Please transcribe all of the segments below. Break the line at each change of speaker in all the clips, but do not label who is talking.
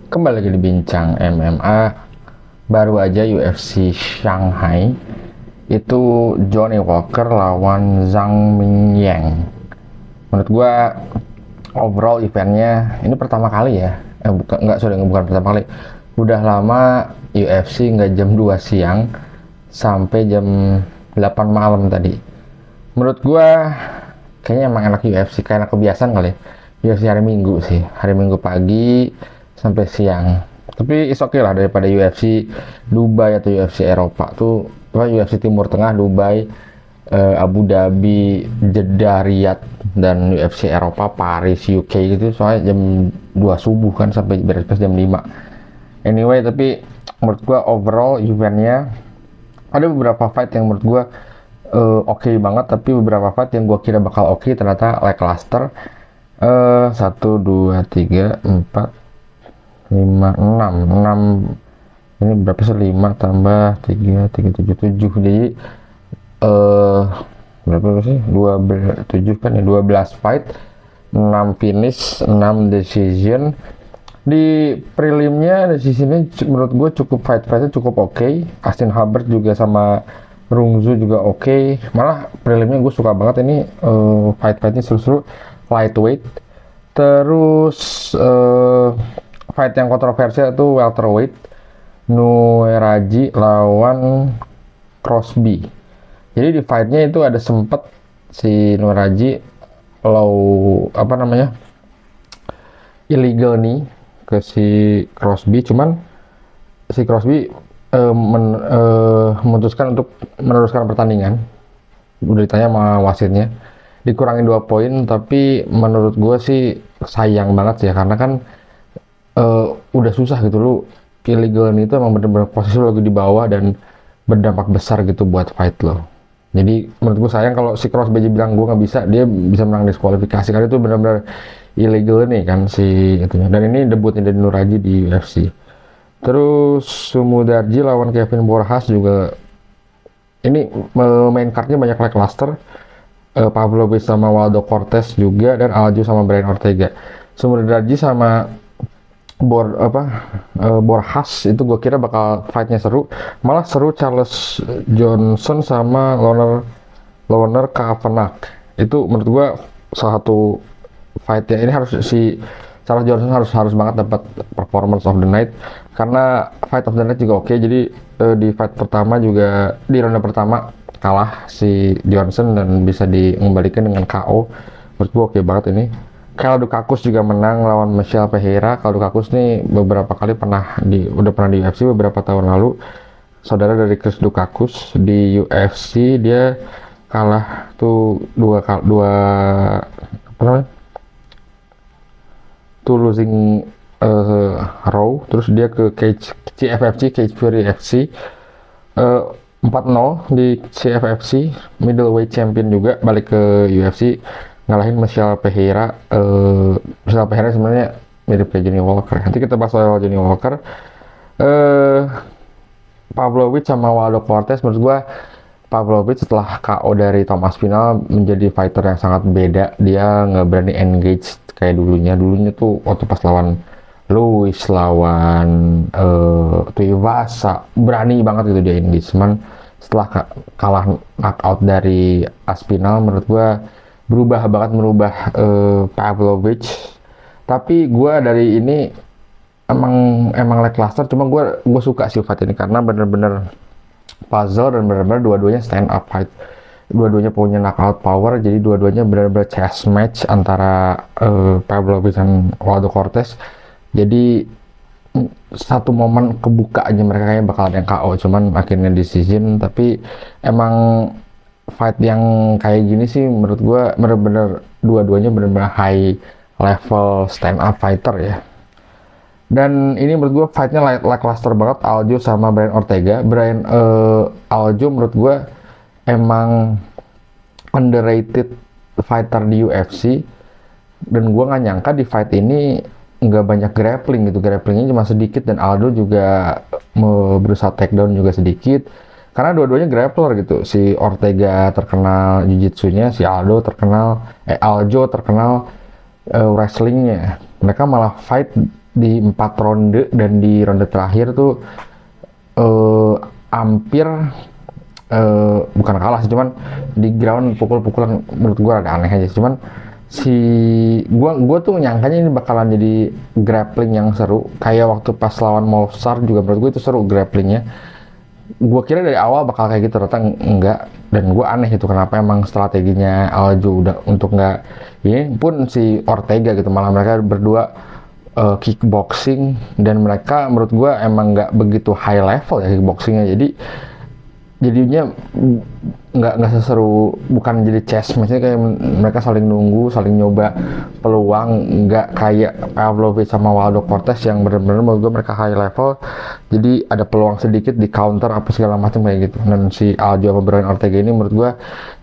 Kembali lagi di Bincang MMA. Baru aja UFC Shanghai, itu Johnny Walker lawan Zhang Mingyang. Menurut gua overall eventnya ini pertama kali ya, bukan pertama kali, udah lama UFC nggak jam 2 siang sampai jam 8 malam tadi. Menurut gua kayaknya emang enak UFC, kayak enak kebiasaan kali. UFC hari Minggu sih, hari Minggu pagi sampai siang. Tapi is okay lah daripada UFC Dubai atau UFC Eropa tuh, UFC Timur Tengah, Dubai, Abu Dhabi, Jeddah, Riyadh, dan UFC Eropa, Paris, UK gitu, soalnya jam 2 subuh kan sampai beres jam 5. Anyway, tapi menurut gua overall eventnya ada beberapa fight yang menurut gua oke banget, tapi beberapa fight yang gua kira bakal oke ternyata lackluster. 1 2 3 4 5 6 ini berapa sih, 5 tambah 3 7 7, jadi berapa sih, 7 kan ya, 12 fight, 6 finish, 6 decision. Di prelimnya decisionnya menurut gue cukup, fight-fightnya cukup oke. Austin Hubbard juga sama Rungzu juga oke. Malah prelimnya gue suka banget ini, fight-fightnya seru-seru, lightweight. Terus fight yang kontroversial itu welterweight, Nueraji lawan Crosby. Jadi di fightnya itu ada sempet si Nueraji illegal nih ke si Crosby, cuman si Crosby memutuskan untuk meneruskan pertandingan. Udah ditanya sama wasitnya, dikurangin 2 poin, tapi menurut gue sih sayang banget ya, karena kan udah susah gitu, lu illegal itu emang bener-bener posisi lu lagi di bawah dan berdampak besar gitu buat fight lo. Jadi menurut gue sayang kalau si Crosby bilang gue nggak bisa, dia bisa menang diskualifikasi, karena itu benar-benar illegal nih kan si itunya. Dan ini debutnya dari Nuraji di UFC. Terus Sumudarji lawan Kevin Borjas juga, ini main cardnya banyak lackluster. Pavlovich sama Waldo Cortes juga, dan Aljo sama Brian Ortega. Sumudarji sama Borjas itu gue kira bakal fightnya seru, malah seru Charles Johnson sama Loner Kavanagh. Itu menurut gue salah satu fightnya ini harus si Charles Johnson harus banget dapat performance of the night, karena fight of the night juga oke. Jadi di fight pertama juga, di ronde pertama kalah si Johnson dan bisa mengembalikan dengan KO. Menurut gue oke banget ini. Kyle Dukakus juga menang lawan Michel Pereira. Kyle Dukakus nih udah pernah di UFC beberapa tahun lalu. Saudara dari Chris Dukakus di UFC, dia kalah tuh dua losing row. Terus dia ke Cage Fury FC, 4-0 di CFFC, middleweight champion juga, balik ke UFC, ngalahin Michel Pereira. Michel Pereira sebenarnya mirip kayak Johnny Walker. Nanti kita bahas soal Johnny Walker. Pavlovich sama Waldo Cortes, menurut gua Pavlovich setelah KO dari Tom Aspinall menjadi fighter yang sangat beda. Dia nggak berani engage kayak dulunya tuh waktu pas lawan Lewis, lawan Tuivasa, berani banget gitu dia engage. Cuman setelah kalah knockout dari Aspinall, menurut gua merubah Pavlovich. Tapi gue dari ini emang lackluster, cuma gue suka sih fight ini karena bener-bener puzzle dan bener-bener dua-duanya stand up fight, dua-duanya punya knockout power. Jadi dua-duanya bener-bener chess match antara Pavlovich dan Waldo Cortes. Jadi satu momen kebuka aja mereka kayaknya bakal ada yang KO, cuman akhirnya decision. Tapi emang fight yang kayak gini sih menurut gue bener-bener dua-duanya bener-bener high level stand up fighter ya. Dan ini menurut gue fightnya lackluster banget, Aljo sama Brian Ortega. Aljo menurut gue emang underrated fighter di UFC, dan gue nggak nyangka di fight ini nggak banyak grappling gitu, grapplingnya cuma sedikit, dan Aldo juga berusaha takedown juga sedikit. Karena dua-duanya grappler gitu. Si Ortega terkenal jiu-jitsunya, si Aljo terkenal wrestlingnya. Mereka malah fight di 4 ronde, dan di ronde terakhir tuh hampir bukan kalah sih, cuman di ground pukul-pukulan menurut gua ada aneh aja. Cuman si gua tuh nyangkanya ini bakalan jadi grappling yang seru kayak waktu pas lawan Movsar juga. Menurut gua itu seru grapplingnya. Gua kira dari awal bakal kayak gitu, ternyata enggak. Dan gua aneh itu kenapa emang strateginya Aljo udah untuk enggak ini pun si Ortega gitu, malah mereka berdua kickboxing, dan mereka menurut gua emang nggak begitu high level ya kickboxingnya. Jadinya nggak seseru, bukan jadi chess, maksudnya kayak mereka saling nunggu, saling nyoba peluang, nggak kayak Pavlovich sama Waldo Cortes yang benar-benar menurut gue mereka high level, jadi ada peluang sedikit di counter apa segala macam kayak gitu. Dan si Aljo sama Brian Ortega ini menurut gue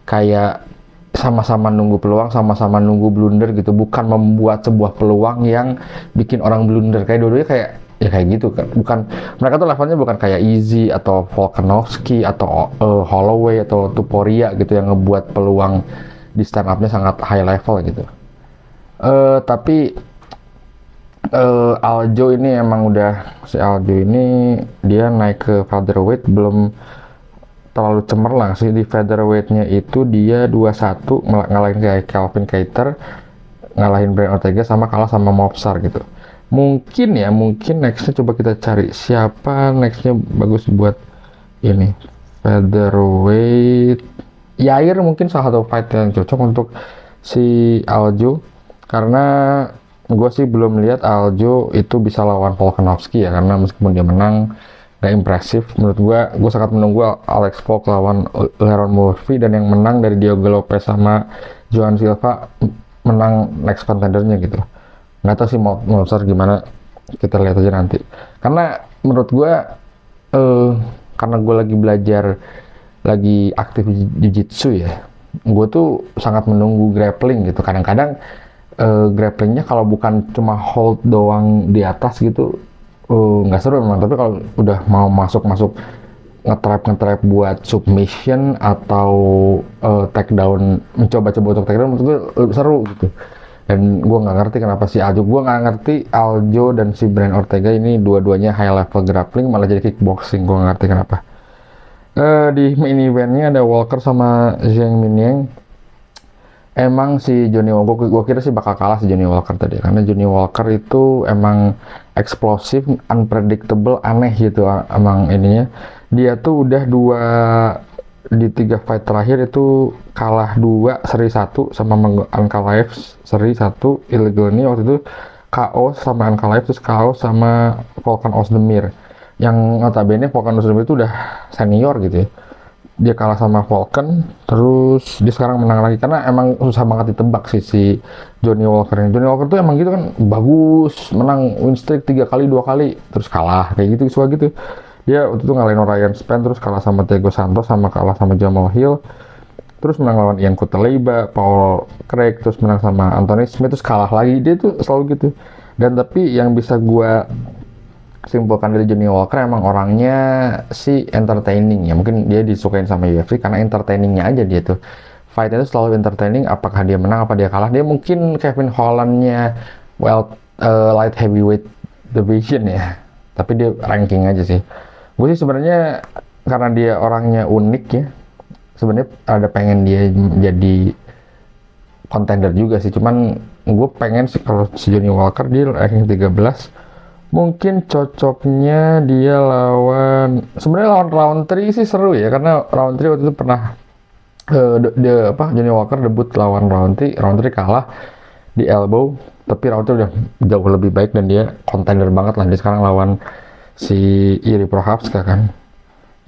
kayak sama-sama nunggu peluang, sama-sama nunggu blunder gitu, bukan membuat sebuah peluang yang bikin orang blunder. Kayak dua-duanya kayak ya kayak gitu kan, bukan, mereka tuh levelnya bukan kayak Easy atau Volkanovski atau Holloway atau Tuporia gitu yang ngebuat peluang di stand up-nya sangat high level gitu. Tapi Aljo ini emang udah, si Aljo ini dia naik ke featherweight belum terlalu cemerlang sih. Di featherweight-nya itu dia 2-1 ngalahin kayak Calvin Kattar, ngalahin Brian Ortega, sama kalah sama Movsar gitu. Mungkin nextnya coba kita cari siapa nextnya bagus buat ini featherweight. Yair mungkin salah satu fight yang cocok untuk si Aljo, karena gue sih belum lihat Aljo itu bisa lawan Volkanovski ya, karena meskipun dia menang gak impresif menurut gue sangat menunggu Alex Volk lawan Leron Murphy, dan yang menang dari Diogo Lopez sama Joan Silva menang next contendernya gitu. Nggak tahu sih mau besar gimana, kita lihat aja nanti. Karena menurut gue karena gue lagi belajar, lagi aktif jiu-jitsu ya, gue tuh sangat menunggu grappling gitu. Kadang-kadang grapplingnya kalau bukan cuma hold doang di atas gitu nggak seru memang, tapi kalau udah mau masuk nge-trap buat submission atau takedown, mencoba-coba untuk takedown, menurut gue lebih seru gitu. Dan gue nggak ngerti kenapa si Aljo, gue nggak ngerti Aljo dan si Brian Ortega ini dua-duanya high level grappling malah jadi kickboxing, gue nggak ngerti kenapa. Di main eventnya ada Walker sama Zhang Mingyang. Emang si Johnny Walker, gue kira sih bakal kalah si Johnny Walker tadi, karena Johnny Walker itu emang eksplosif, unpredictable, aneh gitu emang ininya. Dia tuh udah di 3 fight terakhir itu kalah 2, seri 1 sama Ankalaev, seri 1 illegal ini waktu itu KO sama Ankalaev, terus KO sama Volkan Ozdemir, yang notabene Volkan Ozdemir itu udah senior gitu ya. Dia kalah sama Volkan, terus dia sekarang menang lagi, karena emang susah banget ditebak sih si Johnny Walker ini. Johnny Walker tuh emang gitu kan, bagus, menang win streak 3 kali, 2 kali, terus kalah, kayak gitu, suka gitu. Dia waktu itu ngalahin Ryan Spann, terus kalah sama Thiago Santos, sama kalah sama Jamal Hill, terus menang lawan Ian Cutelaba, Paul Craig, terus menang sama Anthony Smith, terus kalah lagi. Dia tuh selalu gitu. Dan tapi yang bisa gua simpulkan dari Johnny Walker, emang orangnya sih entertaining ya, mungkin dia disukain sama UFC karena entertainingnya aja. Dia tuh fightnya itu selalu entertaining, apakah dia menang apa dia kalah. Dia mungkin Kevin Hollandnya light heavyweight division ya, tapi dia ranking aja sih. Gue sih sebenarnya karena dia orangnya unik ya, sebenarnya ada pengen dia jadi contender juga sih, cuman gue pengen sih kalau si Johnny Walker dia ranking 13, mungkin cocoknya dia lawan, sebenarnya lawan Roundtree sih seru ya, karena Roundtree waktu itu pernah Johnny Walker debut lawan Roundtree kalah di elbow, tapi Roundtree udah jauh lebih baik dan dia contender banget lah. Dia sekarang lawan si Iri Prochazka kan.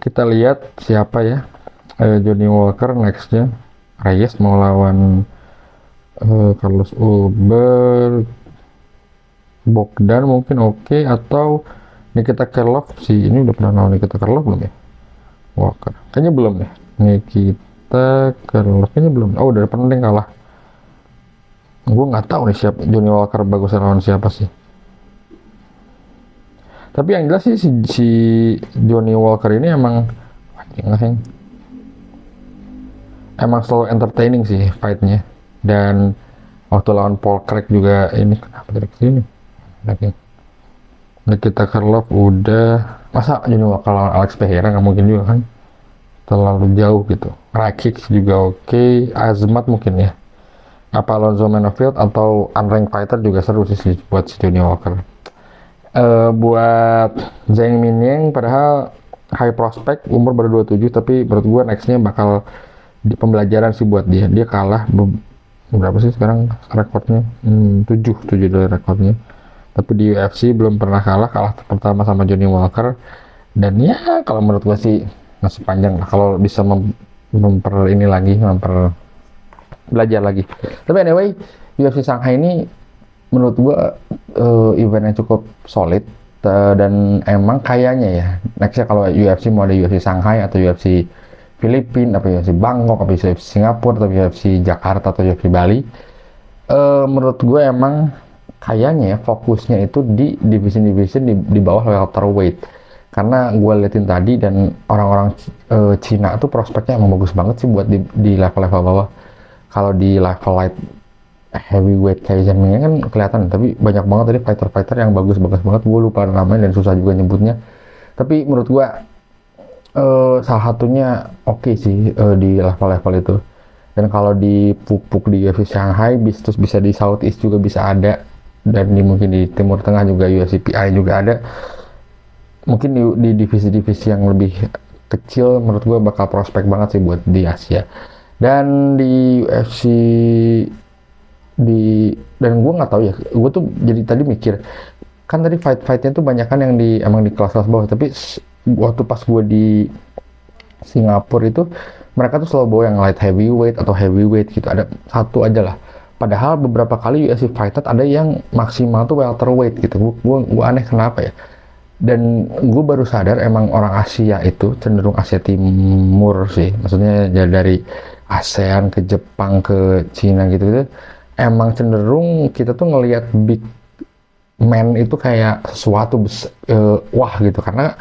Kita lihat siapa ya Johnny Walker nextnya. Reyes mau lawan Carlos Ulberg, Bogdan mungkin oke, atau Nikita Krylov. Si ini udah pernah lawan Nikita Krylov belum ya? Walker kayaknya belum ya. Nikita Krylov kayaknya belum. Oh, udah pernah kalah. Gue nggak tahu nih siapa Johnny Walker bagus lawan siapa sih. Tapi yang jelas sih si Johnny Walker ini emang selalu entertaining sih fightnya. Dan waktu lawan Paul Craig juga ini, kenapa dari sini lagi Nikita Krylov udah, masa Johnny Walker lawan Alex Pereira nggak mungkin juga kan, terlalu jauh gitu. Rakic juga oke, Azmat mungkin ya, apa Alonzo Menifield atau unranked fighter juga seru sih buat si Johnny Walker. Buat Zhang Mingyang padahal high prospect, umur baru 27, tapi menurut gue nextnya bakal di pembelajaran sih buat dia. Dia kalah berapa sih sekarang rekornya? 7 dari rekornya. Tapi di UFC belum pernah kalah pertama sama Johnny Walker. Dan ya kalau menurut gue sih masih panjang lah kalau bisa belajar lagi. Tapi anyway, UFC Shanghai ini menurut gua event yang cukup solid, dan emang kayaknya ya nextnya kalau UFC mau ada UFC Shanghai atau UFC Filipina, apa UFC Bangkok, apa UFC Singapura, atau UFC Jakarta, atau UFC Bali, menurut gue emang kayaknya ya fokusnya itu di division di bawah welterweight, karena gue liatin tadi dan orang-orang Cina tuh prospeknya emang bagus banget sih buat di level-level bawah. Kalau di level light heavyweight kayak Zhang kan kelihatan, tapi banyak banget tadi fighter-fighter yang bagus-bagus banget, gue lupa namanya dan susah juga nyebutnya. Tapi menurut gue salah satunya oke sih di level-level itu. Dan kalau di pupuk di UFC Shanghai terus bisa di Southeast juga bisa ada, dan mungkin di Timur Tengah juga UFC PI juga ada. Mungkin di divisi-divisi yang lebih kecil menurut gue bakal prospek banget sih buat di Asia. Dan di UFC dan gue nggak tahu ya, gue tuh jadi tadi mikir kan tadi fightnya tuh banyak kan yang emang di kelas-kelas bawah, tapi waktu pas gue di Singapura itu mereka tuh selalu bawa yang light heavyweight atau heavyweight gitu, ada satu aja lah. Padahal beberapa kali UFC fighter ada yang maksimal tuh welterweight gitu. Gue aneh kenapa ya. Dan gue baru sadar emang orang Asia itu cenderung Asia Timur sih, maksudnya dari ASEAN ke Jepang ke Cina gitu emang cenderung kita tuh ngelihat big man itu kayak sesuatu wah gitu, karena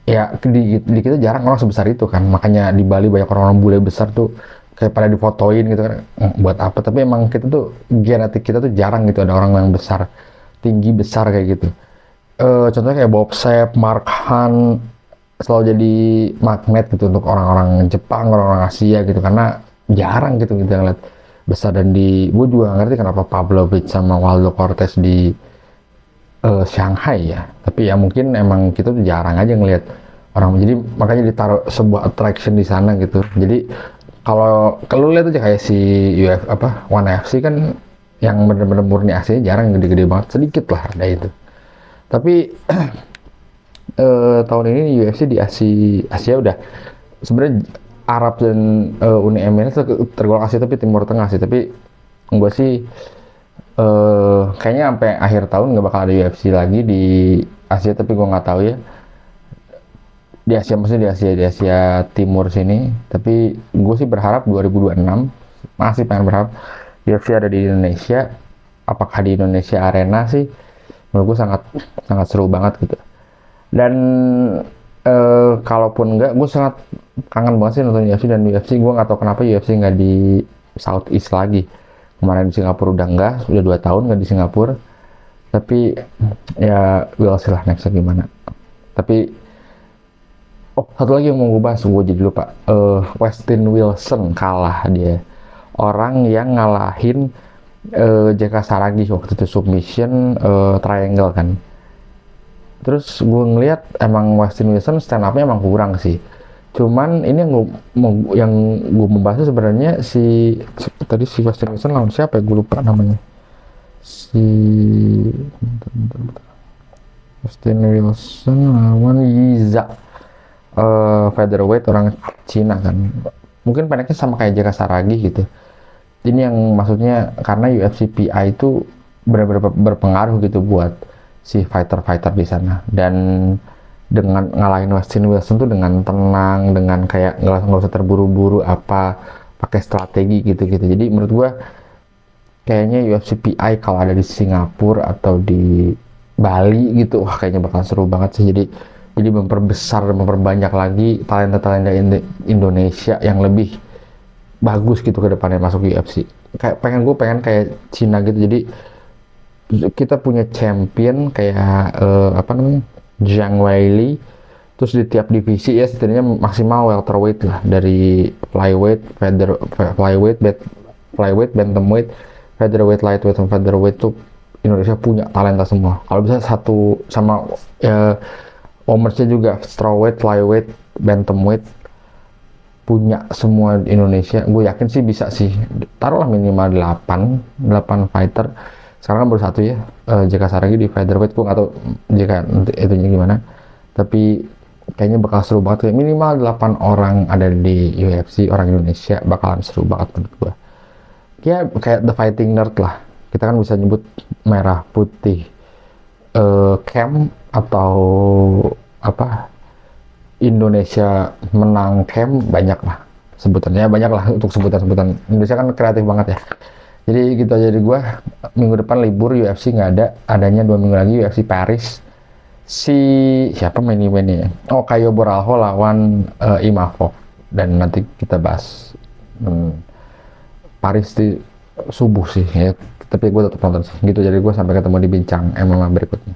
ya di kita jarang orang sebesar itu kan, makanya di Bali banyak orang-orang bule besar tuh kayak pada difotoin gitu kan, buat apa. Tapi emang kita tuh genetik kita tuh jarang gitu ada orang yang besar, tinggi besar kayak gitu. Contohnya kayak Bob Sapp, Mark Hunt selalu jadi magnet gitu untuk orang-orang Jepang, orang-orang Asia gitu, karena jarang gitu kita ngeliat besar. Dan gue juga ngerti kenapa Pavlovich sama Waldo Cortez di Shanghai ya, tapi ya mungkin emang kita tuh jarang aja ngelihat orang, jadi makanya ditaruh sebuah attraction di sana gitu. Jadi kalau lihat aja kayak si One FC kan yang bener-bener murni Asia jarang, gede-gede banget, sedikit lah ada itu. Tapi tahun ini UFC di Asia udah sebenarnya Arab dan Uni Emirat tergolong Asia tapi Timur Tengah sih. Tapi gue sih kayaknya sampai akhir tahun nggak bakal ada UFC lagi di Asia, tapi gue nggak tahu ya di Asia, maksudnya di Asia Timur sini. Tapi gue sih berharap 2026 masih pengen berharap UFC ada di Indonesia. Apakah di Indonesia Arena sih menurut gue sangat sangat seru banget gitu. Dan kalaupun enggak, gue sangat kangen banget sih nonton UFC. Dan UFC gue nggak tahu kenapa UFC nggak di Southeast lagi. Kemarin di Singapura udah enggak, sudah 2 tahun nggak di Singapura. Tapi ya we'll see lah nextnya gimana. Tapi satu lagi yang mau gue bahas, gue jadi lupa. Westin Wilson kalah dia. Orang yang ngalahin JK Saragi waktu itu submission triangle kan. Terus gue ngeliat emang Westin Wilson stand up-nya emang kurang sih. Cuman ini yang gue membahasnya sebenarnya tadi si Westin Wilson lawan siapa ya, gue lupa namanya. Bentar. Westin Wilson lawan Yiza, featherweight orang Cina kan. Mungkin pendeknya sama kayak JK Saragi gitu. Ini yang maksudnya karena UFC PI itu benar-benar berpengaruh gitu buat si fighter-fighter di sana. Dan dengan ngalahin Westin Wilson tuh dengan tenang, dengan kayak nggak usah terburu-buru pakai strategi gitu-gitu. Jadi menurut gua kayaknya UFC PI kalau ada di Singapura atau di Bali gitu, wah kayaknya bakal seru banget sih. Jadi memperbesar dan memperbanyak lagi talenta-talenta Indonesia yang lebih bagus gitu ke depannya masuk UFC. Pengen kayak Cina gitu. Jadi kita punya champion kayak apa namanya, Zhang Weili. Terus di tiap divisi ya setidaknya maksimal welterweight lah, dari flyweight, flyweight, bantamweight, featherweight, lightweight, dan featherweight tuh Indonesia punya talenta semua. Kalau bisa satu sama Omersnya juga strawweight, flyweight, bantamweight punya semua di Indonesia. Gue yakin sih bisa sih. Taruhlah minimal 8 fighter. Sekarang kan baru satu ya. JK Saragi di featherweight, gue nggak tahu JK nanti itunya gimana. Tapi kayaknya bakal seru banget. Kayak minimal 8 orang ada di UFC, orang Indonesia, bakalan seru banget menurut gue. Ya kayak The Fighting Nerd lah. Kita kan bisa nyebut merah putih camp atau apa, Indonesia menang camp, banyak lah sebutannya, banyak lah untuk sebutan-sebutan. Indonesia kan kreatif banget ya. Jadi gitu aja dari gua. Minggu depan libur, UFC nggak ada, adanya 2 minggu lagi UFC Paris. Si siapa main eventnya? Oh, Caio Borralho lawan Imavov, dan nanti kita bahas Paris di subuh sih ya, tapi gue tetap nonton sih gitu. Jadi gue sampai ketemu di bincang MMA berikutnya.